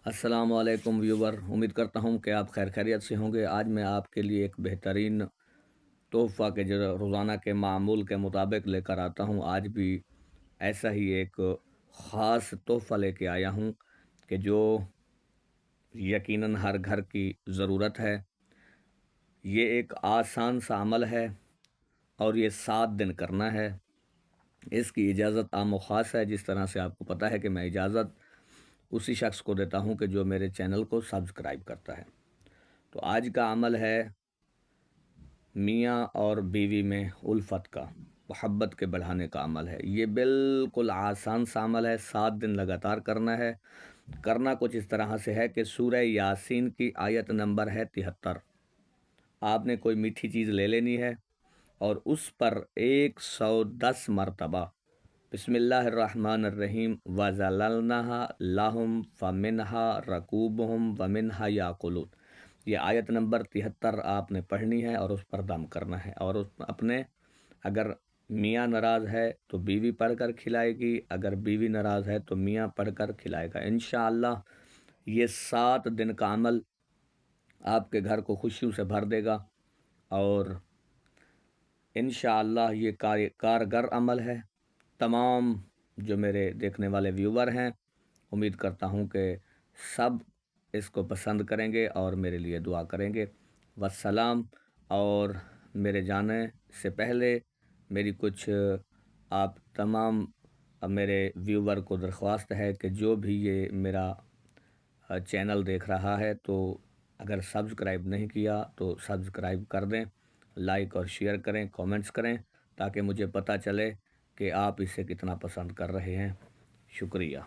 السلام علیکم ویور، امید کرتا ہوں کہ آپ خیر خیریت سے ہوں گے۔ آج میں آپ کے لیے ایک بہترین تحفہ کے جو روزانہ کے معمول کے مطابق لے کر آتا ہوں، آج بھی ایسا ہی ایک خاص تحفہ لے کے آیا ہوں کہ جو یقیناً ہر گھر کی ضرورت ہے۔ یہ ایک آسان سا عمل ہے اور یہ 7 دن کرنا ہے۔ اس کی اجازت عام و خاص ہے، جس طرح سے آپ کو پتہ ہے کہ میں اجازت اسی شخص کو دیتا ہوں کہ جو میرے چینل کو سبسکرائب کرتا ہے۔ تو آج کا عمل ہے میاں اور بیوی میں الفت کا، محبت کے بڑھانے کا عمل ہے۔ یہ بالکل آسان سا عمل ہے، 7 دن لگاتار کرنا ہے۔ کرنا کچھ اس طرح سے ہے کہ سورہ یاسین کی آیت نمبر ہے 73۔ آپ نے کوئی میٹھی چیز لے لینی ہے اور اس پر 110 مرتبہ بسم اللہ الرحمن الرحیم وَظَلَلْنَهَا لَهُمْ فَمِنْهَا رَكُوبُهُمْ وَمِنْهَا يَأْكُلُونَ، یہ آیت نمبر 73 آپ نے پڑھنی ہے اور اس پر دم کرنا ہے۔ اور اپنے اگر میاں ناراض ہے تو بیوی پڑھ کر کھلائے گی، اگر بیوی ناراض ہے تو میاں پڑھ کر کھلائے گا۔ انشاءاللہ یہ 7 دن کا عمل آپ کے گھر کو خوشیوں سے بھر دے گا اور انشاءاللہ یہ کارگر عمل ہے۔ تمام جو میرے دیکھنے والے ویور ہیں، امید کرتا ہوں کہ سب اس کو پسند کریں گے اور میرے لیے دعا کریں گے۔ والسلام۔ اور میرے جانے سے پہلے میری کچھ آپ تمام میرے ویور کو درخواست ہے کہ جو بھی یہ میرا چینل دیکھ رہا ہے تو اگر سبسکرائب نہیں کیا تو سبسکرائب کر دیں، لائک اور شیئر کریں، کومنٹس کریں، تاکہ مجھے پتہ چلے کہ آپ اسے کتنا پسند کر رہے ہیں۔ شکریہ۔